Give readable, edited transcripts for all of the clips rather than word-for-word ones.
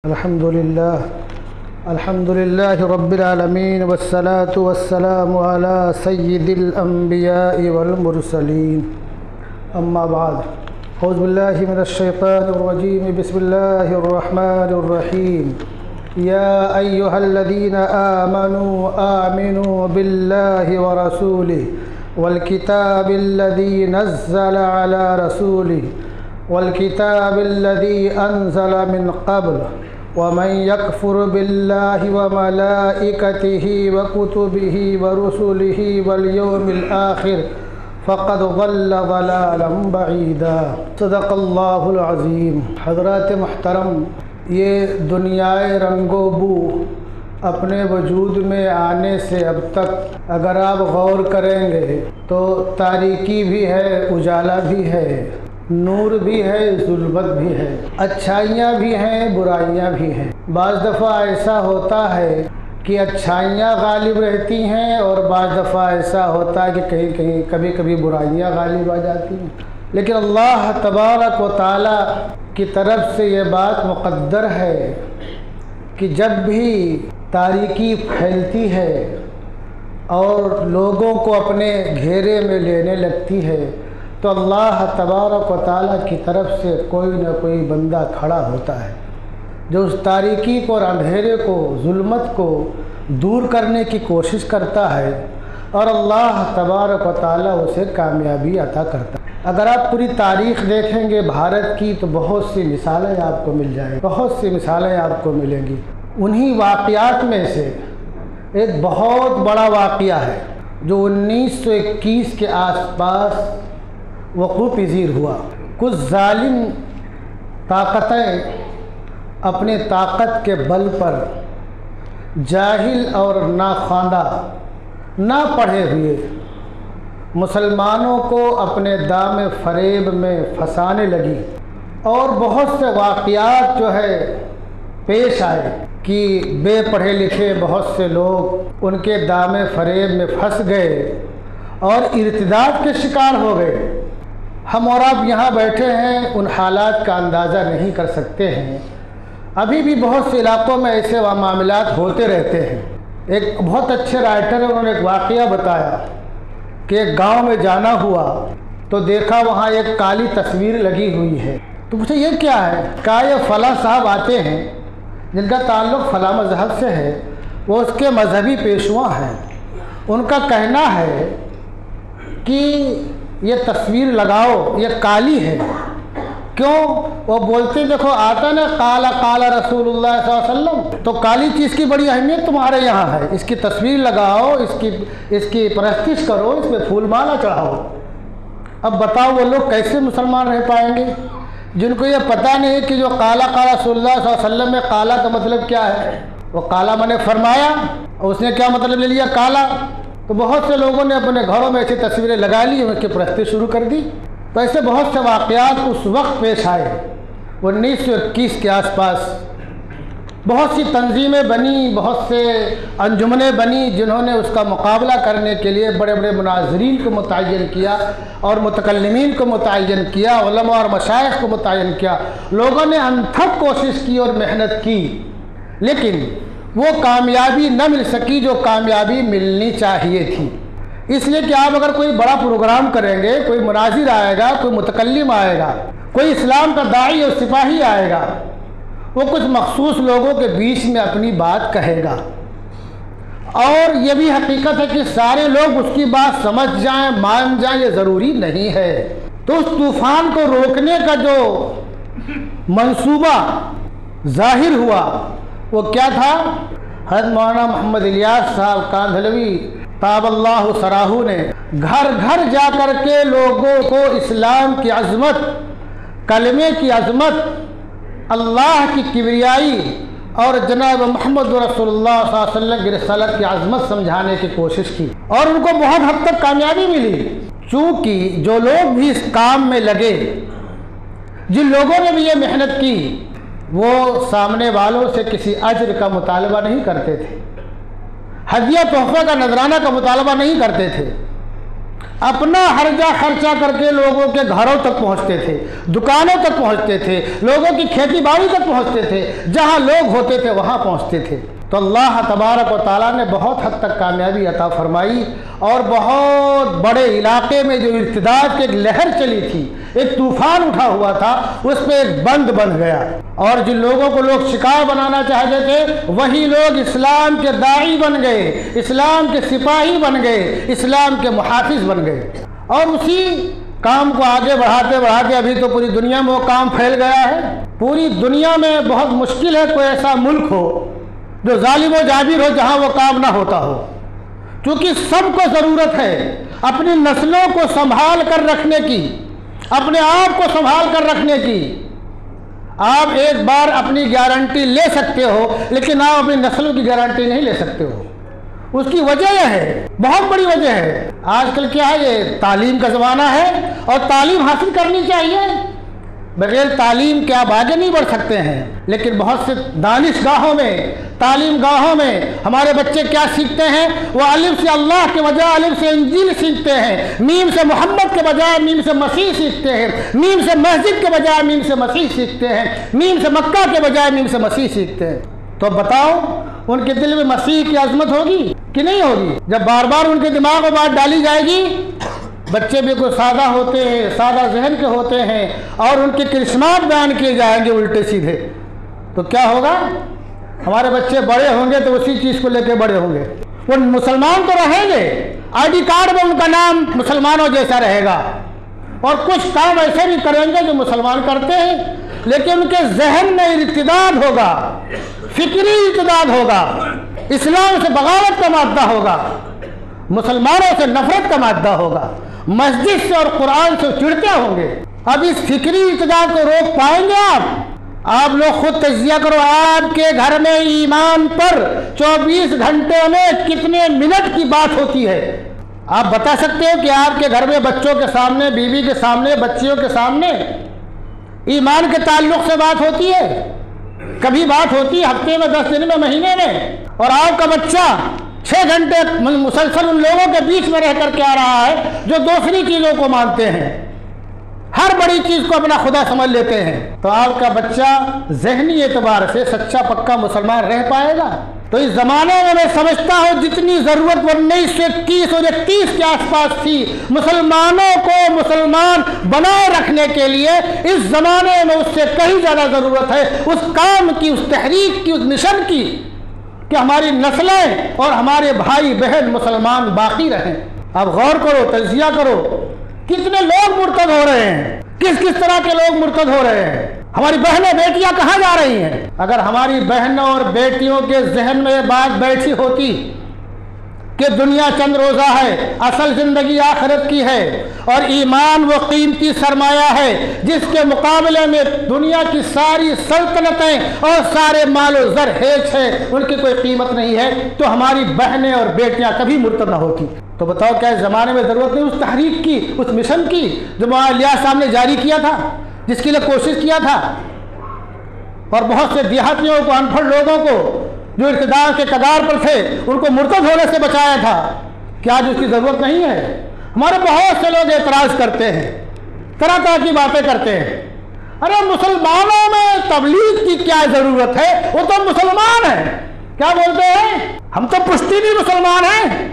الحمد لله رب العالمين والصلاة والسلام على سيد الأنبياء والمرسلين أما بعد أعوذ بالله من الشيطان الرجيم بسم الله الرحمن الرحيم يا أيها الذين آمنوا بالله ورسوله والكتاب الذي نزل على رسوله والكتاب الذي أنزل من قبل ومن يكفر بالله وملائكته وكتبه ورسله واليوم الآخر فقد ضل ضلالا بعيدا صدق اللہ العظیم۔ حضرات محترم، یہ دنیائے رنگ و بو اپنے وجود میں آنے سے اب تک اگر آپ غور کریں گے تو تاریکی بھی ہے، اجالا بھی ہے، نور بھی ہے، ظلمت بھی ہے، اچھائیاں بھی ہیں، برائیاں بھی ہیں۔ بعض دفعہ ایسا ہوتا ہے کہ اچھائیاں غالب رہتی ہیں اور بعض دفعہ ایسا ہوتا ہے کہ کبھی برائیاں غالب آ جاتی ہیں، لیکن اللہ تبارک و تعالی کی طرف سے یہ بات مقدر ہے کہ جب بھی تاریکی پھیلتی ہے اور لوگوں کو اپنے گھیرے میں لینے لگتی ہے تو اللہ تبارک و تعالیٰ کی طرف سے کوئی نہ کوئی بندہ کھڑا ہوتا ہے جو اس تاریکی کو اور اندھیرے کو، ظلمت کو دور کرنے کی کوشش کرتا ہے اور اللہ تبارک و تعالیٰ اسے کامیابی عطا کرتا ہے۔ اگر آپ پوری تاریخ دیکھیں گے بھارت کی تو بہت سی مثالیں آپ کو مل جائیں، بہت سی مثالیں آپ کو ملیں گی۔ انہی واقعات میں سے ایک بہت بڑا واقعہ ہے جو 1921 کے آس پاس وقوع پذیر ہوا۔ کچھ ظالم طاقتیں اپنے طاقت کے بل پر جاہل اور ناخواندہ، نہ پڑھے ہوئے مسلمانوں کو اپنے دام فریب میں پھنسانے لگی اور بہت سے واقعات جو ہے پیش آئے کہ بے پڑھے لکھے بہت سے لوگ ان کے دام فریب میں پھنس گئے اور ارتداد کے شکار ہو گئے۔ ہم اور آپ یہاں بیٹھے ہیں، ان حالات کا اندازہ نہیں کر سکتے ہیں۔ ابھی بھی بہت سے علاقوں میں ایسے معاملات ہوتے رہتے ہیں۔ ایک بہت اچھے رائٹر ہیں، انہوں نے ایک واقعہ بتایا کہ ایک گاؤں میں جانا ہوا تو دیکھا وہاں ایک کالی تصویر لگی ہوئی ہے، تو پوچھا یہ کیا ہے؟ کہا یہ فلاں صاحب آتے ہیں جن کا تعلق فلاں مذہب سے ہے، وہ اس کے مذہبی پیشوا ہیں، ان کا کہنا ہے کہ یہ تصویر لگاؤ، یہ کالی ہے۔ کیوں؟ وہ بولتے دیکھو آتا نا قال رسول اللہ صلی اللہ علیہ وسلم، تو کالی چیز کی بڑی اہمیت تمہارے یہاں ہے، اس کی تصویر لگاؤ، اس کی پرستش کرو، اس میں پھول مالا چڑھاؤ۔ اب بتاؤ وہ لوگ کیسے مسلمان رہ پائیں گے جن کو یہ پتہ نہیں کہ جو قال رسول اللہ صلی اللہ علیہ وسلم میں قالا کا مطلب کیا ہے؟ وہ قالا میں نے فرمایا اور اس نے کیا مطلب لے لیا؟ کالا۔ تو بہت سے لوگوں نے اپنے گھروں میں ایسی تصویریں لگا لی، ان کی پرستی شروع کر دی۔ تو ایسے بہت سے واقعات اس وقت پیش آئے 1921 کے آس پاس۔ بہت سی تنظیمیں بنی، بہت سے انجمنیں بنی جنہوں نے اس کا مقابلہ کرنے کے لیے بڑے بڑے مناظرین کو متعین کیا اور متکلمین کو متعین کیا، علماء اور مشائخ کو متعین کیا۔ لوگوں نے انتھک کوشش کی اور محنت کی، لیکن وہ کامیابی نہ مل سکی جو کامیابی ملنی چاہیے تھی۔ اس لیے کہ آپ اگر کوئی بڑا پروگرام کریں گے، کوئی مناظر آئے گا، کوئی متکلم آئے گا، کوئی اسلام کا داعی اور سپاہی آئے گا، وہ کچھ مخصوص لوگوں کے بیچ میں اپنی بات کہے گا، اور یہ بھی حقیقت ہے کہ سارے لوگ اس کی بات سمجھ جائیں، مان جائیں، یہ ضروری نہیں ہے۔ تو اس طوفان کو روکنے کا جو منصوبہ ظاہر ہوا وہ کیا تھا؟ حضرت مولانا محمد الیاس صاحب کاندھلوی طاب اللہ سراہو نے گھر گھر جا کر کے لوگوں کو اسلام کی عظمت، کلمے کی عظمت، اللہ کی کبریائی اور جناب محمد رسول اللہ صلی اللہ علیہ وسلم کی رسالت کی عظمت سمجھانے کی کوشش کی، اور ان کو بہت حد تک کامیابی ملی۔ چونکہ جو لوگ بھی اس کام میں لگے، جن لوگوں نے بھی یہ محنت کی، وہ سامنے والوں سے کسی اجر کا مطالبہ نہیں کرتے تھے، ہدیہ تحفہ کا نذرانہ کا مطالبہ نہیں کرتے تھے، اپنا ہرجہ خرچہ کر کے لوگوں کے گھروں تک پہنچتے تھے، دکانوں تک پہنچتے تھے، لوگوں کی کھیتی باڑی تک پہنچتے تھے، جہاں لوگ ہوتے تھے وہاں پہنچتے تھے۔ تو اللہ تبارک و تعالیٰ نے بہت حد تک کامیابی عطا فرمائی، اور بہت بڑے علاقے میں جو ارتداد کی ایک لہر چلی تھی، ایک طوفان اٹھا ہوا تھا، اس پہ ایک بند بن گیا، اور جن لوگوں کو لوگ شکار بنانا چاہتے تھے وہی لوگ اسلام کے داعی بن گئے، اسلام کے سپاہی بن گئے، اسلام کے محافظ بن گئے، اور اسی کام کو آگے بڑھاتے بڑھاتے ابھی تو پوری دنیا میں وہ کام پھیل گیا ہے۔ پوری دنیا میں بہت مشکل ہے کوئی ایسا ملک ہو جو ظالم و جابر ہو جہاں وہ کام نہ ہوتا ہو، کیونکہ سب کو ضرورت ہے اپنی نسلوں کو سنبھال کر رکھنے کی، اپنے آپ کو سنبھال کر رکھنے کی۔ آپ ایک بار اپنی گارنٹی لے سکتے ہو، لیکن آپ اپنی نسلوں کی گارنٹی نہیں لے سکتے ہو۔ اس کی وجہ یہ ہے، بہت بڑی وجہ ہے، آج کل کیا ہے، یہ تعلیم کا زمانہ ہے، اور تعلیم حاصل کرنی چاہیے۔ بغیر تعلیم کے آپ آگے نہیں بڑھ سکتے ہیں، لیکن بہت سے دانش گاہوں میں، تعلیم گاہوں میں ہمارے بچے کیا سیکھتے ہیں؟ وہ الف سے اللہ کے بجائے الف سے انجیل سیکھتے ہیں، میم سے محمد کے بجائے میم سے مسیح سیکھتے ہیں، میم سے مسجد کے بجائے میم سے مسیح سیکھتے ہیں، میم سے مکہ کے بجائے میم سے مسیح سیکھتے ہیں۔ تو بتاؤ ان کے دل میں مسیح کی عظمت ہوگی کہ نہیں ہوگی؟ جب بار بار ان کے دماغ میں بات ڈالی جائے گی، بچے بھی کوئی سادہ ہوتے ہیں، سادہ ذہن کے ہوتے ہیں، اور ان کے کرشمات بیان کیے جائیں گے الٹے سیدھے، تو کیا ہوگا؟ ہمارے بچے بڑے ہوں گے تو اسی چیز کو لے کے بڑے ہوں گے۔ وہ مسلمان تو رہیں گے، آئی ڈی کارڈ میں ان کا نام مسلمانوں جیسا رہے گا، اور کچھ کام ایسے بھی کریں گے جو مسلمان کرتے ہیں، لیکن ان کے ذہن میں ارتداد ہوگا، فکری ارتداد ہوگا، اسلام سے بغاوت کا مادہ ہوگا، مسلمانوں سے نفرت کا مادہ ہوگا، مسجد سے اور قرآن سے چڑھتے ہوں گے۔ اب اس فکری ارتداد کو روک پائیں گے آپ لوگ خود تجزیہ کرو، آپ کے گھر میں ایمان پر 24 گھنٹے میں کتنے منٹ کی بات ہوتی ہے؟ آپ بتا سکتے ہو کہ آپ کے گھر میں بچوں کے سامنے، بیوی کے سامنے، بچیوں کے سامنے ایمان کے تعلق سے بات ہوتی ہے؟ کبھی بات ہوتی ہے ہفتے میں، 10 دن میں، مہینے میں؟ اور آپ کا بچہ 6 گھنٹے مسلسل ان لوگوں کے بیچ میں رہ کر کے آ رہا ہے جو دوسری چیزوں کو مانتے ہیں، ہر بڑی چیز کو اپنا خدا سمجھ لیتے ہیں، تو آپ کا بچہ ذہنی اعتبار سے سچا پکا مسلمان رہ پائے گا؟ تو اس زمانے میں میں سمجھتا ہوں جتنی ضرورت 1921 اور 31 کے آس پاس تھی مسلمانوں کو مسلمان بنائے رکھنے کے لیے، اس زمانے میں اس سے کہیں زیادہ ضرورت ہے اس کام کی، اس تحریک کی، اس مشن کی، کہ ہماری نسلیں اور ہمارے بھائی بہن مسلمان باقی رہیں۔ اب غور کرو، تجزیہ کرو، کتنے لوگ مرتد ہو رہے ہیں، کس کس طرح کے لوگ مرتد ہو رہے ہیں، ہماری بہنیں بیٹیاں کہاں جا رہی ہیں؟ اگر ہماری بہنوں اور بیٹیوں کے ذہن میں یہ بات بیٹھی ہوتی کہ دنیا چند روزہ ہے، اصل زندگی آخرت کی ہے، اور ایمان وہ قیمتی سرمایہ ہے جس کے مقابلے میں دنیا کی ساری سلطنتیں اور سارے مال و زر ہیچ ہے، ان کی کوئی قیمت نہیں ہے، تو ہماری بہنیں اور بیٹیاں کبھی مرتد نہ ہوتی۔ تو بتاؤ کیا اس زمانے میں ضرورت نہیں اس تحریک کی، اس مشن کی جو مولانا الیاس صاحب نے جاری کیا تھا، جس کے لیے کوشش کیا تھا، اور بہت سے دیہاتیوں کو، ان پڑھ لوگوں کو جو ارتداد کے کگار پر تھے ان کو مرتد ہونے سے بچایا تھا؟ کیا آج اس کی ضرورت نہیں ہے؟ ہمارے بہت سے لوگ اعتراض کرتے ہیں، طرح طرح کی باتیں کرتے ہیں، ارے مسلمانوں میں تبلیغ کی کیا ضرورت ہے، وہ تو مسلمان ہیں، کیا بولتے ہیں، ہم تو پشتینی مسلمان ہیں،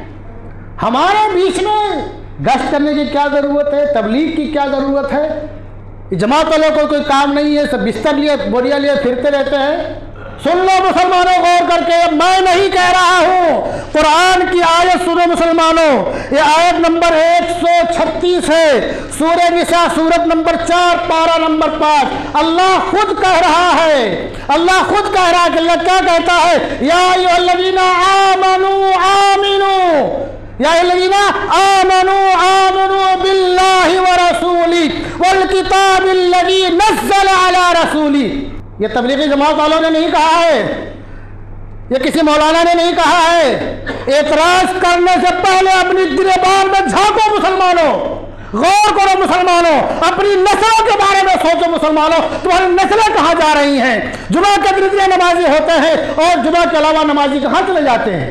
ہمارے بیچ میں گشت کرنے کی کیا ضرورت ہے، تبلیغ کی کیا ضرورت ہے؟ جماعت والوں کو کوئی کام نہیں ہے، سب بستر لیے بوریاں لیے پھرتے رہتے ہیں۔ سن لو مسلمانوں، غور کر کے، میں نہیں کہہ رہا ہوں، قرآن کی آیت سنو مسلمانوں، یہ آیت نمبر 136 ہے، سورہ نساء سورت نمبر 4 پارہ نمبر 5۔ اللہ خود کہہ رہا ہے، اللہ خود کہہ رہا ہے کہ اللہ کیا کہتا ہے، یا ایھا الذین آمنوا آمنوا، یا الذین آمنوا آمنوا باللہ ورسولہ والکتاب الذی نزل علی رسولہ۔ یہ تبلیغی جماعت والوں نے نہیں کہا ہے، یہ کسی مولانا نے نہیں کہا ہے۔ اعتراض کرنے سے پہلے اپنی گریبان میں جھانکو مسلمانوں، غور کرو مسلمانوں، اپنی نسلوں کے بارے میں سوچو مسلمانوں، تمہاری نسلیں کہاں جا رہی ہیں؟ جمعہ کے دن اتنے نمازی ہوتے ہیں اور جمعہ کے علاوہ نمازی کہاں چلے جاتے ہیں؟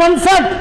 62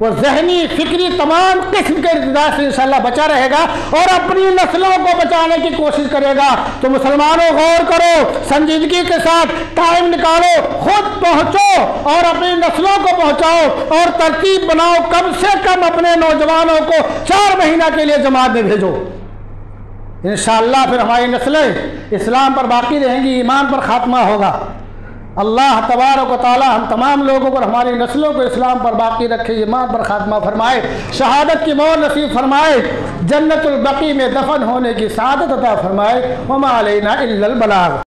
وہ ذہنی فکری تمام قسم کے ارتداد سے انشاءاللہ بچا رہے گا اور اپنی نسلوں کو بچانے کی کوشش کرے گا۔ تو مسلمانوں غور کرو، سنجیدگی کے ساتھ ٹائم نکالو، خود پہنچو اور اپنی نسلوں کو پہنچاؤ اور ترتیب بناؤ، کم سے کم اپنے نوجوانوں کو 4 مہینہ کے لیے جماعت میں بھیجو۔ انشاءاللہ پھر ہماری نسلیں اسلام پر باقی رہیں گی، ایمان پر خاتمہ ہوگا۔ اللہ تبارک و تعالی ہم تمام لوگوں کو، ہماری نسلوں کو اسلام پر باقی رکھے، ایمان پر خاتمہ فرمائے، شہادت کی موت نصیب فرمائے، جنت البقیع میں دفن ہونے کی سعادت عطا فرمائے۔ وما علینا الا البلاغ۔